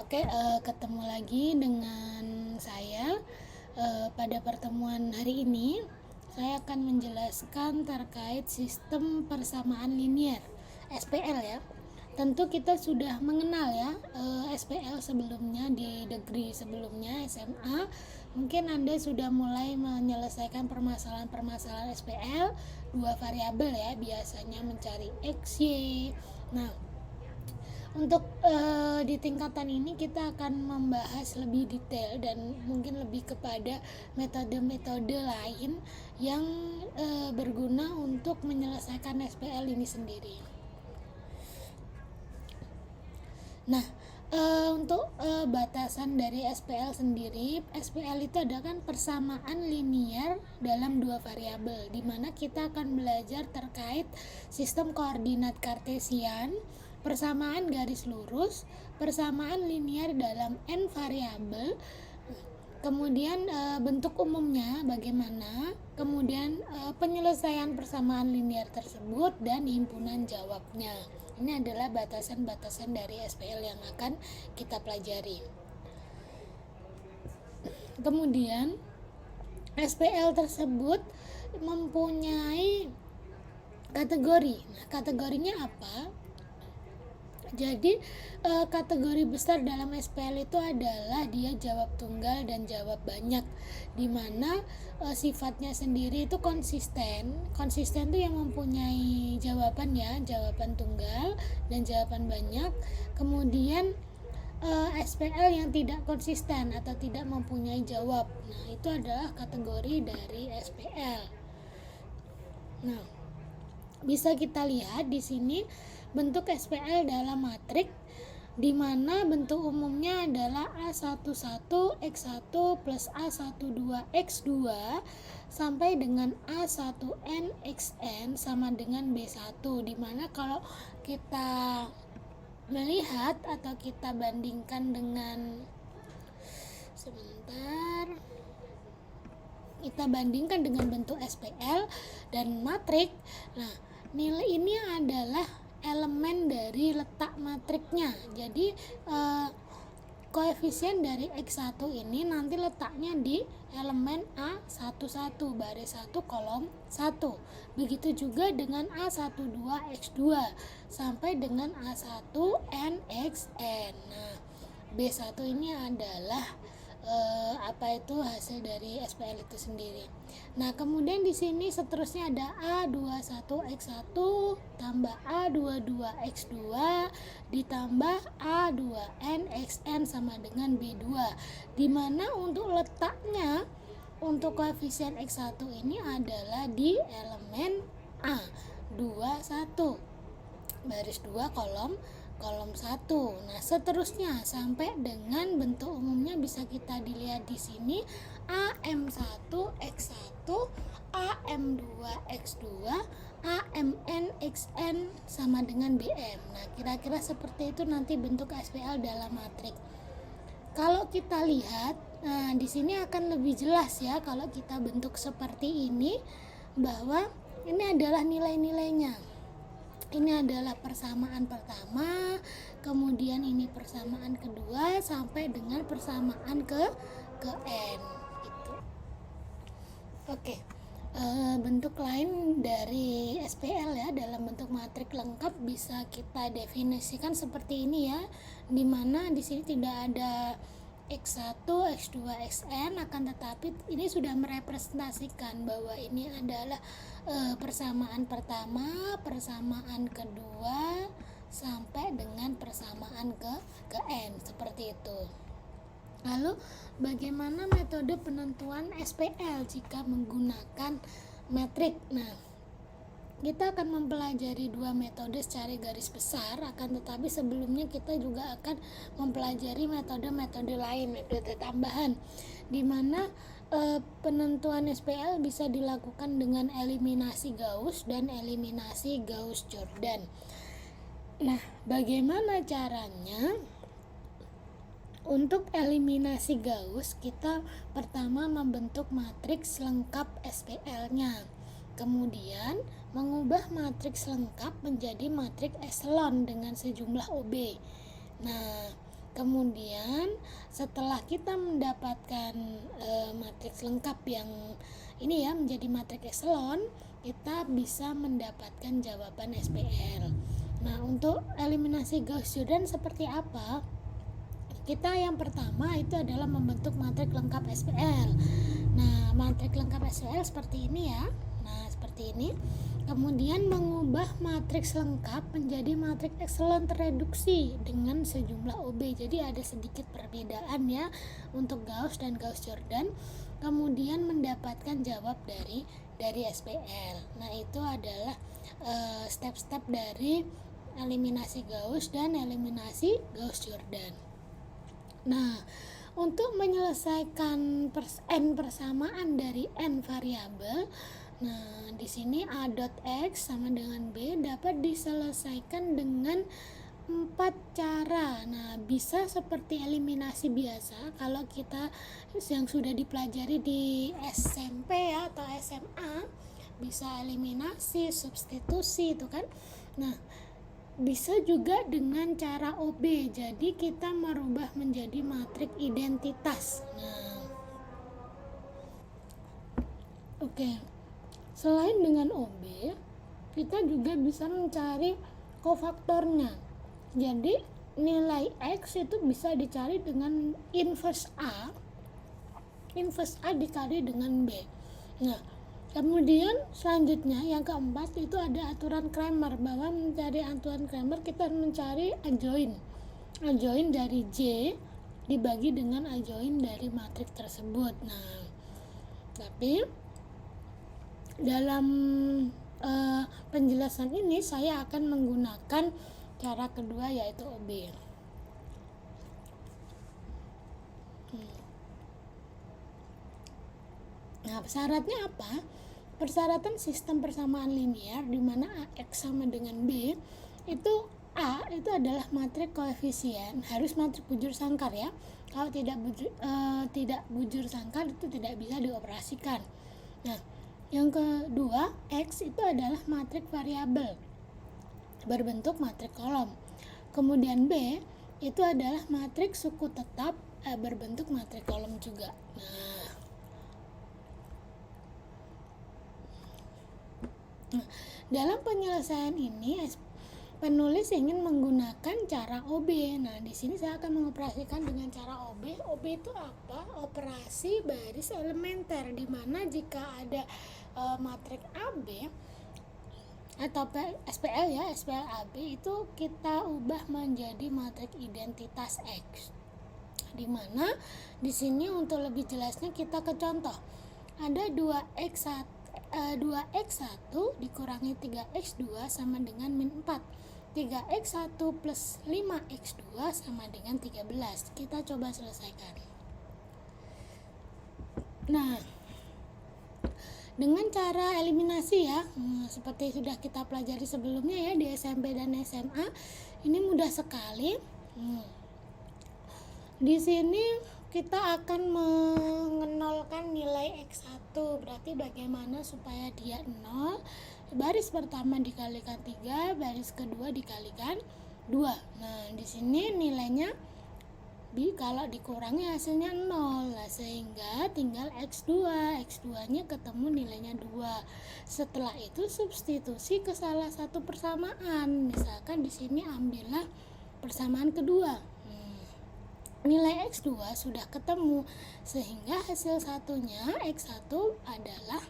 Oke, ketemu lagi dengan saya. Pada pertemuan hari ini, saya akan menjelaskan terkait sistem persamaan linier (SPL) ya. Tentu kita sudah mengenal ya SPL sebelumnya di degree sebelumnya SMA. Mungkin Anda sudah mulai menyelesaikan permasalahan-permasalahan SPL dua variabel ya, biasanya mencari X, Y. Nah, untuk di tingkatan ini kita akan membahas lebih detail dan mungkin lebih kepada metode-metode lain yang berguna untuk menyelesaikan SPL ini sendiri. Nah, untuk batasan dari SPL sendiri, SPL itu adalah kan persamaan linier dalam dua variabel, di mana kita akan belajar terkait sistem koordinat kartesian, persamaan garis lurus, persamaan linier dalam n variabel, kemudian bentuk umumnya bagaimana, kemudian penyelesaian persamaan linier tersebut, dan himpunan jawabnya. Ini adalah batasan-batasan dari SPL yang akan kita pelajari. Kemudian SPL tersebut mempunyai kategori. Nah, kategorinya apa? Jadi kategori besar dalam SPL itu adalah dia jawab tunggal dan jawab banyak, dimana sifatnya sendiri itu konsisten itu yang mempunyai jawaban ya, jawaban tunggal dan jawaban banyak. Kemudian SPL yang tidak konsisten atau tidak mempunyai jawab, nah itu adalah kategori dari SPL. Nah, bisa kita lihat di sini bentuk SPL dalam matrik, di mana bentuk umumnya adalah A11 X1 plus A12 X2 sampai dengan A1N XN sama dengan B1, di mana kalau kita melihat atau kita bandingkan dengan bentuk SPL dan matrik. Nah, nilai ini adalah elemen dari letak matriknya. Jadi koefisien dari X1 ini nanti letaknya di elemen A11 baris 1 kolom 1. Begitu juga dengan A12 X2 sampai dengan A1N XN. Nah, B1 ini adalah hasil dari SPL itu sendiri. Nah, kemudian di sini seterusnya ada A21 X1 tambah A22 X2 ditambah A2N XN sama dengan B2, di mana untuk letaknya untuk koefisien X1 ini adalah di elemen A21 baris 2 kolom 1. Nah, seterusnya sampai dengan bentuk umumnya bisa kita dilihat di sini AM1 X1, AM2 X2, AMN XN sama dengan BM. Nah, kira-kira seperti itu nanti bentuk SPL dalam matrik. Kalau kita lihat, nah di sini akan lebih jelas ya kalau kita bentuk seperti ini, bahwa ini adalah nilai-nilainya. Ini adalah persamaan pertama, kemudian ini persamaan kedua sampai dengan persamaan ke n gitu. Oke. Bentuk lain dari SPL ya dalam bentuk matrik lengkap bisa kita definisikan seperti ini ya, dimana di sini tidak ada X1, X2, Xn, akan tetapi ini sudah merepresentasikan bahwa ini adalah persamaan pertama, persamaan kedua sampai dengan persamaan ke n, seperti itu. Lalu bagaimana metode penentuan SPL jika menggunakan metrik? Nah, kita akan mempelajari dua metode secara garis besar, akan tetapi sebelumnya kita juga akan mempelajari metode-metode lain, metode tambahan, di mana penentuan SPL bisa dilakukan dengan eliminasi Gauss dan eliminasi Gauss-Jordan. Nah, bagaimana caranya? Untuk eliminasi Gauss, kita pertama membentuk matriks lengkap SPL-nya. Kemudian mengubah matriks lengkap menjadi matriks eselon dengan sejumlah OB. Nah, Kemudian setelah kita mendapatkan matriks lengkap yang ini ya menjadi matriks ekselon, kita bisa mendapatkan jawaban SPL. Nah, untuk eliminasi Gauss-Jordan seperti apa? Kita yang pertama itu adalah membentuk matriks lengkap SPL. Nah, matriks lengkap SPL seperti ini ya. Nah, seperti ini. Kemudian mengubah matriks lengkap menjadi matriks ekselon tereduksi dengan sejumlah OB. Jadi ada sedikit perbedaan ya untuk Gauss dan Gauss-Jordan. Kemudian mendapatkan jawab dari SPL. Nah, itu adalah step-step dari eliminasi Gauss dan eliminasi Gauss-Jordan. Nah, untuk menyelesaikan n persamaan dari n variabel, nah di sini a dot x sama dengan b dapat diselesaikan dengan 4 cara. Nah, bisa seperti eliminasi biasa kalau kita yang sudah dipelajari di SMP ya atau SMA, bisa eliminasi, substitusi itu kan. Nah, bisa juga dengan cara OB. Jadi kita merubah menjadi matriks identitas. Nah, oke. Selain dengan OB, kita juga bisa mencari kofaktornya. Jadi nilai X itu bisa dicari dengan inverse A dikali dengan B. Nah, kemudian selanjutnya yang keempat itu ada aturan Cramer, bahwa mencari aturan Cramer kita mencari adjoint dari J dibagi dengan adjoint dari matriks tersebut. Nah, tapi dalam penjelasan ini saya akan menggunakan cara kedua yaitu OB. Nah, syaratnya apa? Persyaratan sistem persamaan linear di mana AX sama dengan B itu A itu adalah matriks koefisien, harus matriks bujur sangkar ya. Kalau tidak bujur sangkar itu tidak bisa dioperasikan. Nah, yang kedua, X itu adalah matriks variabel berbentuk matriks kolom. Kemudian B itu adalah matriks suku tetap berbentuk matriks kolom juga. Nah, dalam penyelesaian ini penulis ingin menggunakan cara OB. Nah, di sini saya akan mengoperasikan dengan cara OB. OB itu apa? Operasi baris elementer, di mana jika ada matriks AB atau SPL ya, SPL AB itu kita ubah menjadi matriks identitas X. Di mana di sini untuk lebih jelasnya kita ke contoh. Ada 2x1 dikurangi 3x2 sama dengan min 4. 3x1 plus 5x2 sama dengan 13. Kita coba selesaikan. Nah, dengan cara eliminasi ya, seperti sudah kita pelajari sebelumnya ya di SMP dan SMA, ini mudah sekali. Di sini kita akan mengenolkan nilai X1, berarti bagaimana supaya dia 0? Baris pertama dikalikan 3, baris kedua dikalikan 2. Nah, di sini nilainya kalau dikurangi hasilnya 0, sehingga tinggal X2 nya ketemu nilainya 2. Setelah itu substitusi ke salah satu persamaan, misalkan di sini ambillah persamaan kedua. Nilai X2 sudah ketemu, sehingga hasil satunya X1 adalah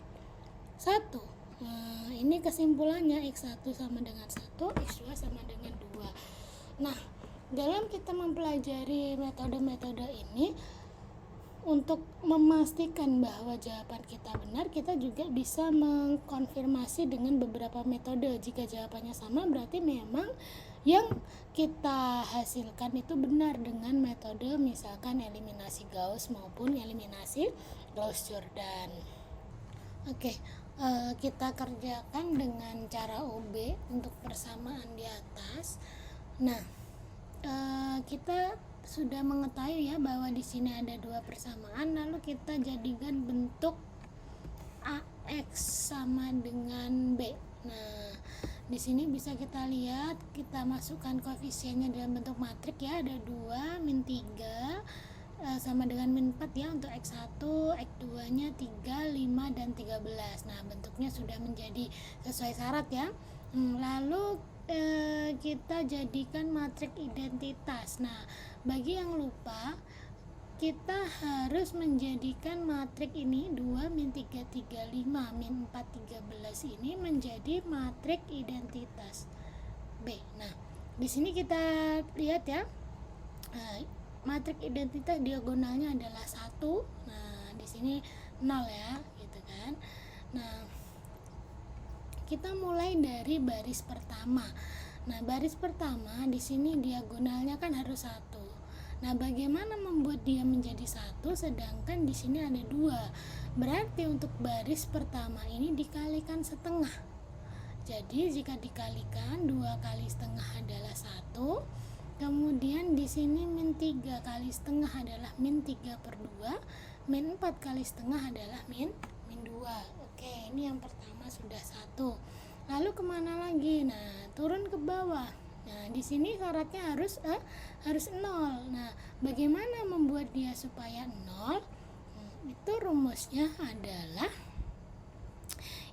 1. Nah, ini kesimpulannya, X1 sama dengan 1, X2 sama dengan 2. Nah, dalam kita mempelajari metode-metode ini, untuk memastikan bahwa jawaban kita benar, kita juga bisa mengkonfirmasi dengan beberapa metode. Jika jawabannya sama, berarti memang yang kita hasilkan itu benar dengan metode misalkan eliminasi Gauss maupun eliminasi Gauss-Jordan. Oke, kita kerjakan dengan cara OB untuk persamaan di atas. Nah, kita sudah mengetahui ya bahwa di sini ada 2 persamaan, lalu kita jadikan bentuk AX sama dengan B. Nah, Di sini bisa kita lihat, kita masukkan koefisiennya dalam bentuk matrik ya, ada 2, min 3 sama dengan min 4 ya untuk X1, X2 nya 3, 5, dan 13. Nah bentuknya sudah menjadi sesuai syarat ya. Lalu kita jadikan matrik identitas. Nah bagi yang lupa, kita harus menjadikan matrik ini 2, min 3, 3, 5, min 4, 13 ini menjadi matrik identitas B. Nah, di sini kita lihat ya, matrik identitas diagonalnya adalah 1. Nah, di sini 0 ya, gitu kan. Nah, kita mulai dari baris pertama. Nah, baris pertama di sini diagonalnya kan harus 1. Nah, bagaimana membuat dia menjadi 1 sedangkan di sini ada 2? Berarti untuk baris pertama ini dikalikan setengah. Jadi jika dikalikan 2 kali setengah adalah 1. Kemudian di sini min 3 kali setengah adalah min 3/2. Min 4 kali setengah adalah min 2. Oke, ini yang pertama sudah 1. Lalu kemana lagi? Nah, turun ke bawah. Nah, di sini syaratnya harus 0. Nah, bagaimana membuat dia supaya 0? Itu rumusnya adalah,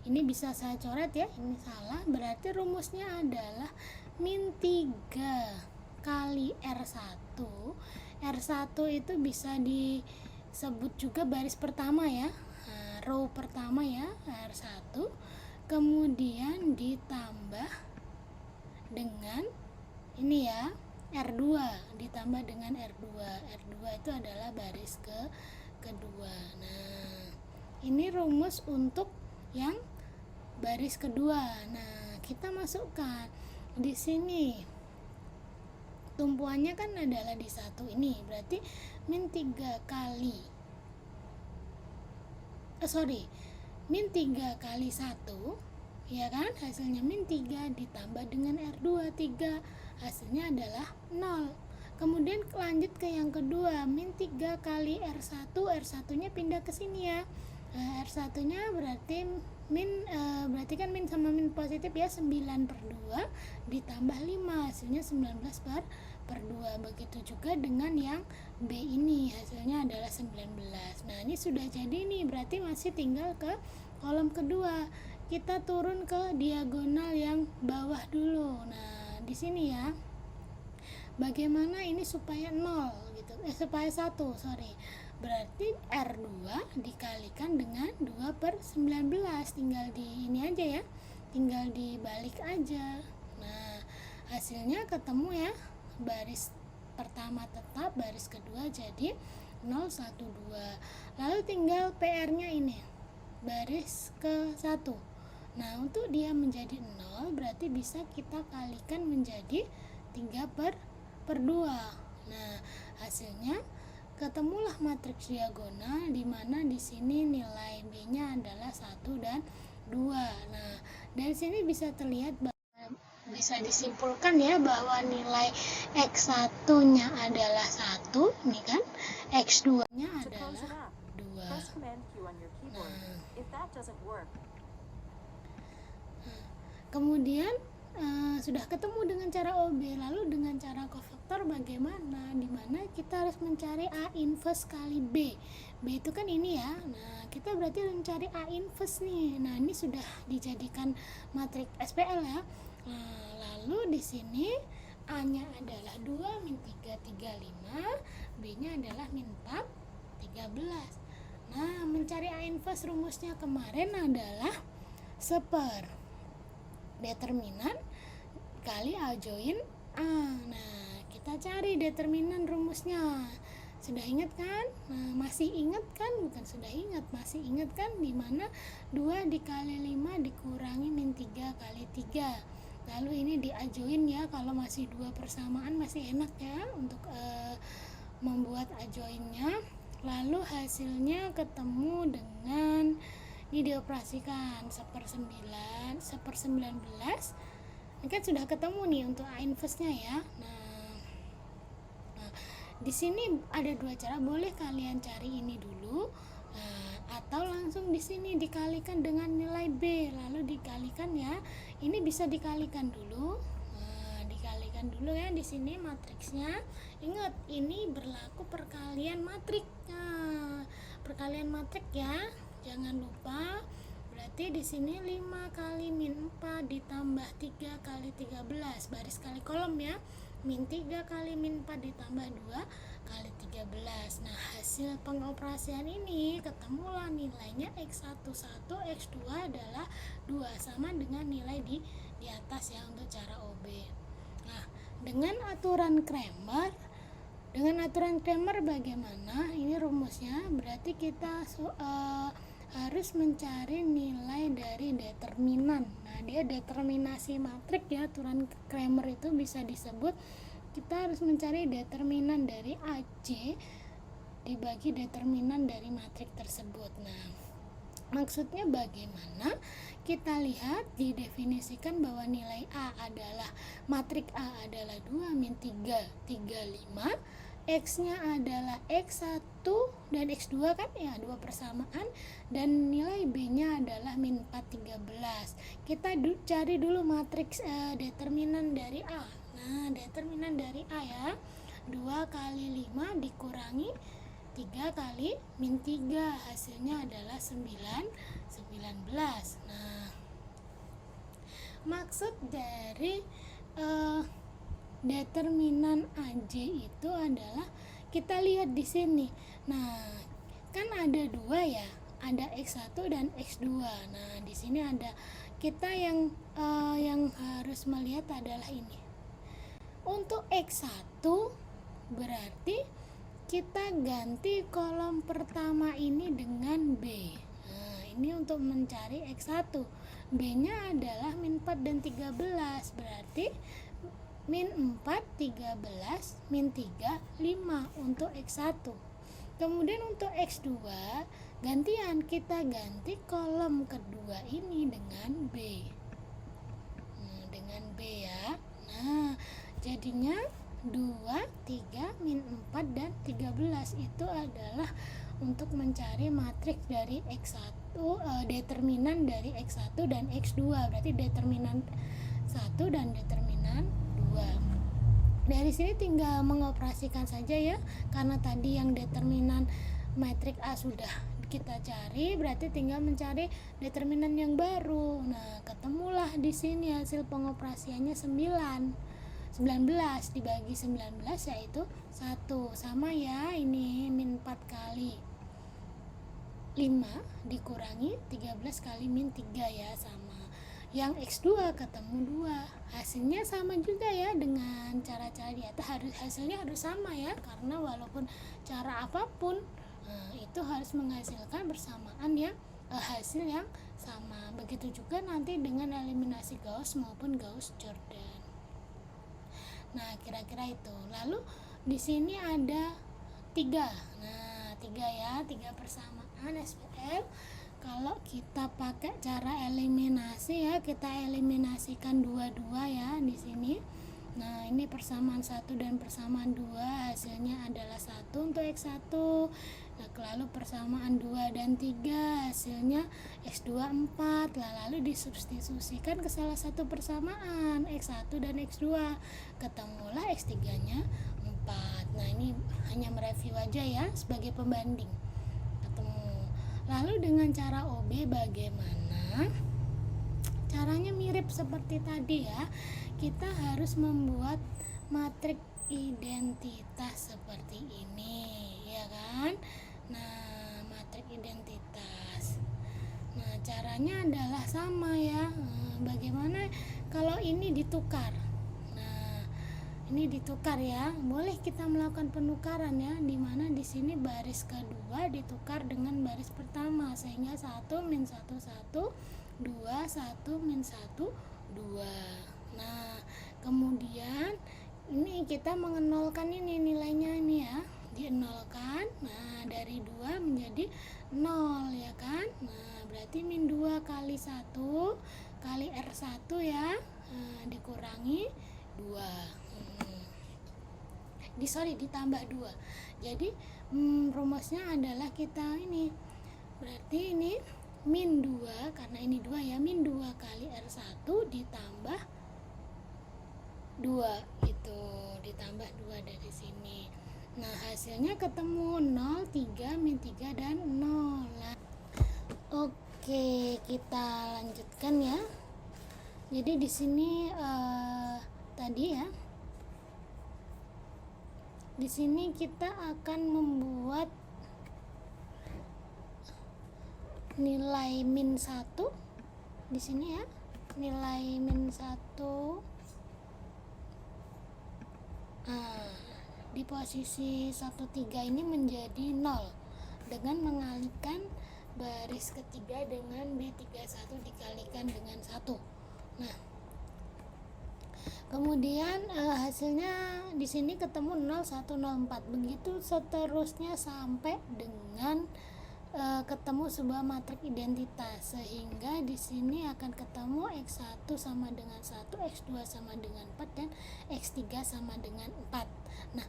ini bisa saya coret ya, ini salah, berarti rumusnya adalah min 3 kali R1. R1 itu bisa disebut juga baris pertama ya, row pertama ya, R1, kemudian ditambah dengan ini ya, R2 ditambah dengan R2. R2 itu adalah baris kedua. Nah, ini rumus untuk yang baris kedua. Nah, kita masukkan di sini. Tumpuannya kan adalah di 1 ini, berarti min 3 kali min 3 kali 1 ya kan, hasilnya min 3 ditambah dengan R2 3, hasilnya adalah 0. Kemudian lanjut ke yang kedua, min 3 kali R1, R1 nya pindah ke sini ya. R1 nya berarti berarti kan min sama min positif ya, 9/2 ditambah 5, hasilnya 19/2. Begitu juga dengan yang B ini, hasilnya adalah 19. Nah, ini sudah jadi nih, berarti masih tinggal ke kolom kedua. Kita turun ke diagonal yang bawah dulu. Nah, di sini ya, bagaimana ini supaya 0 gitu, supaya 1, berarti R2 dikalikan dengan 2/19, tinggal di ini aja ya, tinggal dibalik aja. Nah, hasilnya ketemu ya, baris pertama tetap, baris kedua jadi 0, 1, 2. Lalu tinggal PR-nya ini, baris ke-1. Nah, untuk dia menjadi 0 berarti bisa kita kalikan menjadi 3/2. Nah, hasilnya ketemulah matriks diagonal di mana di sini nilai B-nya adalah 1 dan 2. Nah, dari sini bisa terlihat bisa disimpulkan ya bahwa nilai X1-nya adalah 1, ini kan. X2-nya adalah 2. Kemudian sudah ketemu dengan cara OB, lalu dengan cara kofaktor bagaimana? Dimana kita harus mencari A inverse kali B. B itu kan ini ya. Nah, kita berarti harus mencari A inverse nih. Nah, ini sudah dijadikan matrik SPL ya. Nah, lalu di sini A-nya adalah 2, min 3, 3, 5. B-nya adalah min 4, 13. Nah, mencari A inverse rumusnya kemarin adalah determinan kali A join A. Nah, kita cari determinan rumusnya. Sudah ingat kan? Nah, masih ingat kan? Bukan sudah ingat, masih ingat kan? Dimana 2 dikali 5 dikurangi min 3 kali 3. Lalu ini di A join ya, kalau masih 2 persamaan masih enak ya untuk membuat A joinnya. Lalu hasilnya ketemu dengan ini dioperasikan 1/9, 1/19. Ini kan sudah ketemu nih untuk A inverse-nya ya. Nah, di sini ada 2 cara, boleh kalian cari ini dulu. Nah, atau langsung di sini dikalikan dengan nilai B lalu dikalikan ya. Ini bisa dikalikan dulu. Nah, dikalikan dulu ya di sini matriksnya. Ingat, ini berlaku perkalian matrik. Nah, perkalian matrik ya. Jangan lupa. Berarti di sini 5 kali min 4 ditambah 3 kali 13 baris kali kolom ya. Min 3 kali min 4 ditambah 2 kali 13. Nah, hasil pengoperasian ini ketemulah nilainya X1 1, X2 adalah 2 sama dengan nilai di atas ya untuk cara OB. Nah, dengan aturan Cramer bagaimana? Ini rumusnya. Berarti kita harus mencari nilai dari determinan. Nah, dia determinasi matrik ya. Aturan Cramer itu bisa disebut kita harus mencari determinan dari AC dibagi determinan dari matrik tersebut. Nah, maksudnya bagaimana? Kita lihat didefinisikan bahwa nilai A adalah matrik A adalah 2 min 3 5. X-nya adalah X1 dan X2 kan ya, dua persamaan, dan nilai B-nya adalah min 4 13. Kita cari dulu matriks determinan dari A. Nah, determinan dari A ya, 2 kali 5 dikurangi 3 kali min 3, hasilnya adalah 19. Nah, maksud dari determinan AJ itu adalah kita lihat di sini. Nah, kan ada 2 ya, ada X1 dan X2. Nah, di sini ada kita yang harus melihat adalah ini. Untuk X1 berarti kita ganti kolom pertama ini dengan B. Nah, ini untuk mencari X1. B-nya adalah min 4 dan 13. Berarti min 4, 13, min 3, 5 untuk X1. Kemudian untuk X2, gantian kita ganti kolom kedua ini dengan B. Dengan B ya. Nah, jadinya 2, 3, min 4, dan 13 itu adalah untuk mencari matriks dari X1, determinan dari X1 dan X2. Berarti determinan 1 dan determinan 2. Dari sini tinggal mengoperasikan saja ya, karena tadi yang determinan matrik A sudah kita cari, berarti tinggal mencari determinan yang baru. Nah, ketemulah di sini hasil pengoperasiannya 19 dibagi 19 yaitu 1. Sama ya, ini min 4 kali 5 dikurangi 13 kali min 3 ya, sama. Yang X2 ketemu 2, hasilnya sama juga ya dengan cara-cara di atas. Hasilnya harus sama ya, karena walaupun cara apapun itu harus menghasilkan bersamaan ya, hasil yang sama. Begitu juga nanti dengan eliminasi Gauss maupun Gauss-Jordan. Nah, kira-kira itu. Lalu di sini ada 3. Nah, 3 ya, 3 persamaan SPL. Kalau kita pakai cara eliminasi ya, kita eliminasikan 2 ya di sini. Nah, ini persamaan 1 dan persamaan 2, hasilnya adalah 1 untuk X1. Nah, lalu persamaan 2 dan 3, hasilnya X2 4. Lalu disubstitusikan ke salah satu persamaan X1 dan X2. Ketemulah X3-nya 4. Nah, ini hanya mereview aja ya sebagai pembanding. Lalu dengan cara OB bagaimana? Caranya mirip seperti tadi ya. Kita harus membuat matrik identitas seperti ini, ya kan? Nah, matrik identitas. Nah, caranya adalah sama ya. Bagaimana kalau ini ditukar? Ini ditukar ya, boleh kita melakukan penukaran ya, dimana di sini baris kedua ditukar dengan baris pertama, sehingga 1 min 1 1, 2 1 min 1 2. Nah, kemudian ini kita mengenolkan ini nilainya ini ya, dienolkan. Nah, dari 2 menjadi 0 ya kan. Nah, berarti min 2 kali 1 kali R1 ya, dikurangi 2. Ditambah 2. Jadi rumusnya adalah kita ini Berarti ini min 2, karena ini 2 ya, min 2 kali R1 ditambah 2, itu ditambah 2 dari sini. Nah, hasilnya ketemu 0, 3, min 3 dan 0. Nah, oke, kita lanjutkan ya. Jadi di sini tadi ya. Di sini kita akan membuat nilai min 1 di sini ya. Nilai min 1 di posisi 13 ini menjadi 0 dengan mengalihkan baris ketiga dengan B31 dikalikan dengan 1. Nah, kemudian hasilnya di sini ketemu 0, 1, 0, 4. Begitu seterusnya sampai dengan ketemu sebuah matrik identitas, sehingga di sini akan ketemu X1 sama dengan 1, X2 sama dengan 4 dan X3 sama dengan 4. Nah,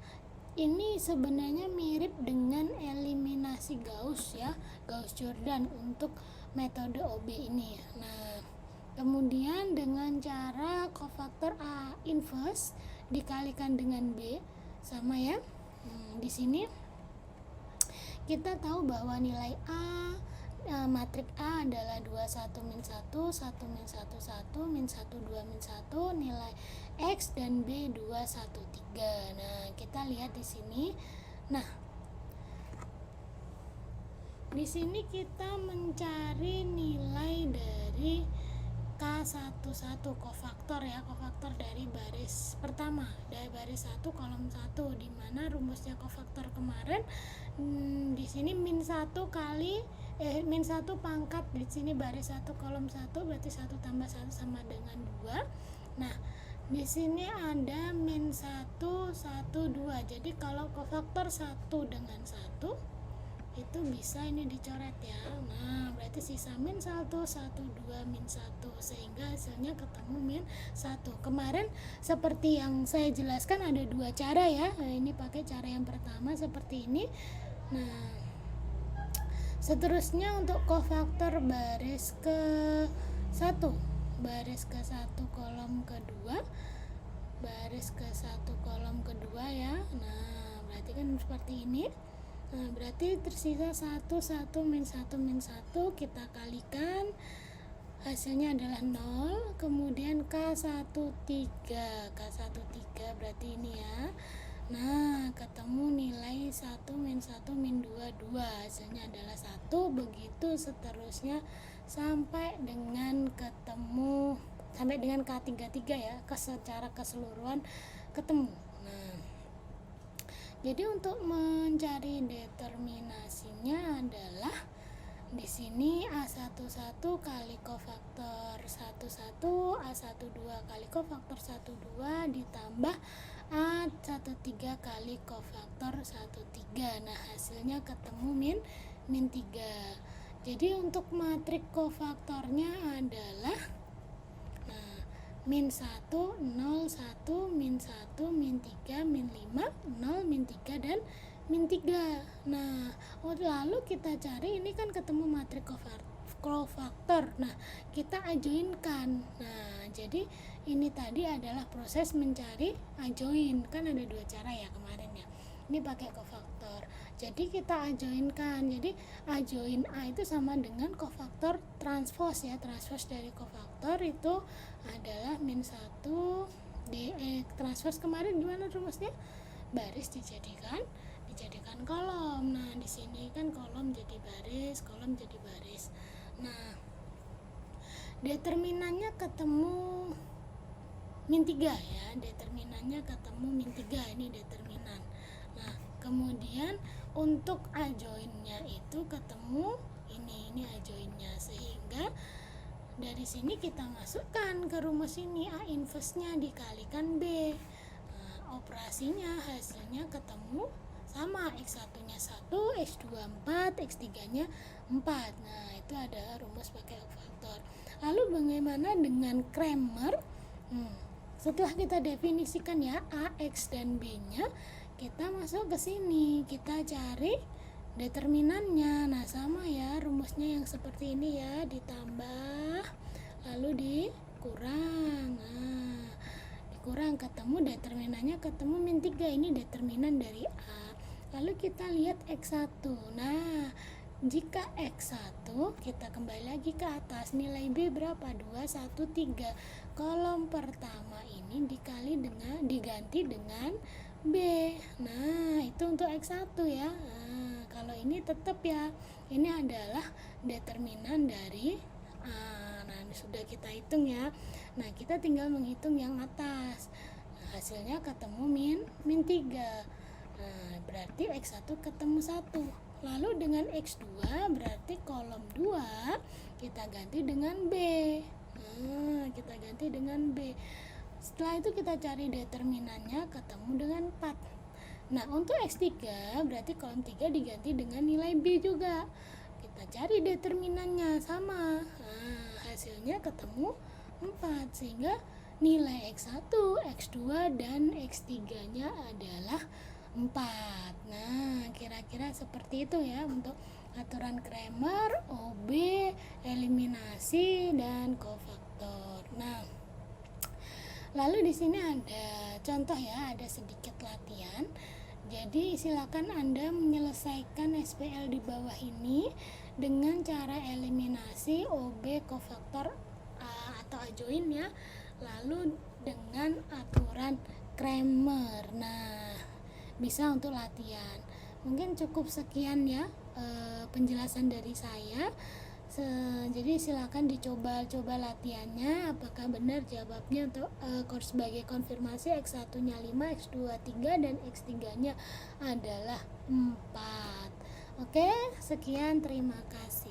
ini sebenarnya mirip dengan eliminasi Gauss ya, Gauss-Jordan untuk metode OB ini. Nah, kemudian dengan cara cofaktor A inverse dikalikan dengan B sama ya. Di sini kita tahu bahwa nilai matrik A adalah 21 min 1, 1 min 1, 1, min 1, 2 min 1, nilai X dan B 2, 1, 3. Nah, kita lihat di sini. Nah, di sini kita mencari nilai dari K11 kofaktor ya, kofaktor dari baris pertama, dari baris 1 kolom 1, di mana rumusnya kofaktor kemarin di sini min 1 kali min 1 pangkat, di sini baris 1 kolom 1 berarti 1 tambah 1 sama dengan 2. Nah, di sini ada min 1, 1, 2. Jadi kalau kofaktor 1 dengan 1 itu bisa ini dicoret ya. Nah, berarti sisa min 1, 1, 2, min 1, sehingga hasilnya ketemu min 1. Kemarin seperti yang saya jelaskan ada dua cara ya. Nah, ini pakai cara yang pertama seperti ini. Nah, seterusnya untuk kofaktor baris ke 1, baris ke 1 kolom kedua, baris ke 1 kolom kedua ya. Nah, berarti kan seperti ini. Nah, berarti tersisa 1, 1, min 1, min 1, kita kalikan, hasilnya adalah 0. Kemudian K13 berarti ini ya. Nah, ketemu nilai 1, min 1, min 2, 2, hasilnya adalah 1. Begitu seterusnya sampai dengan ketemu, sampai dengan K33 ya, secara keseluruhan ketemu. Nah, jadi untuk mencari determinasinya adalah di sini A11 kali kofaktor 11, A12 kali kofaktor 12 ditambah A13 kali kofaktor 13. Nah, hasilnya ketemu min 3. Jadi untuk matrik kofaktornya adalah min 1, 0, 1, min 1, min 3, min 5, 0, min 3, dan min 3. Nah, lalu kita cari, ini kan ketemu matrik kofaktor. Nah, kita ajoinkan. Nah, jadi ini tadi adalah proses mencari ajoin. Kan ada dua cara ya kemarin ya. Ini pakai kofaktor. Jadi kita ajoinkan. Jadi ajoin A itu sama dengan kofaktor transpose ya. Transpose dari kofaktor itu adalah min 1 transpose kemarin gimana rumusnya? Baris dijadikan kolom. Nah, di sini kan kolom jadi baris, kolom jadi baris. Nah, determinannya ketemu min 3 ya. Determinannya ketemu min 3, ini determinan. Nah, kemudian untuk ajoinnya itu ketemu ini ajoinnya, sehingga dari sini kita masukkan ke rumus ini, A inverse-nya dikalikan B. Nah, operasinya hasilnya ketemu sama, X1-nya 1, X2 4, X3-nya 4. Nah, itu ada rumus pakai faktor. Lalu bagaimana dengan Cramer? Setelah kita definisikan ya A, X dan B-nya, kita masuk ke sini, kita cari determinannya. Nah, sama ya rumusnya yang seperti ini ya, ditambah lalu dikurang. Nah, dikurang ketemu determinannya, ketemu min 3, ini determinan dari A. Lalu kita lihat X1. Nah, jika X1 kita kembali lagi ke atas, nilai B berapa? 2, 1, 3. Kolom pertama ini diganti dengan B. Nah, itu untuk X1 ya. Nah, kalau ini tetap ya, ini adalah determinan dari A. Nah, ini sudah kita hitung ya. Nah, kita tinggal menghitung yang atas. Nah, hasilnya ketemu min 3. Nah, berarti X1 ketemu 1. Lalu dengan X2 berarti kolom 2 kita ganti dengan B. Nah, kita ganti dengan B. Setelah itu kita cari determinannya, ketemu dengan 4. Nah, untuk X3 berarti kolom 3 diganti dengan nilai B juga. Kita cari determinannya, sama. Nah, hasilnya ketemu 4, sehingga nilai X1, X2, dan X3-nya adalah 4. Nah, kira-kira seperti itu ya untuk aturan Cramer, OB, eliminasi, dan kofaktor. Nah, lalu di sini ada contoh ya, ada sedikit latihan. Jadi silakan Anda menyelesaikan SPL di bawah ini dengan cara eliminasi OB, kofaktor atau adjoin ya. Lalu dengan aturan Cramer. Nah, bisa untuk latihan. Mungkin cukup sekian ya penjelasan dari saya. Jadi silakan dicoba latihannya, apakah benar jawabnya untuk sebagai konfirmasi X1 nya 5, X2 3, dan X3 nya adalah 4. Oke, sekian, terima kasih.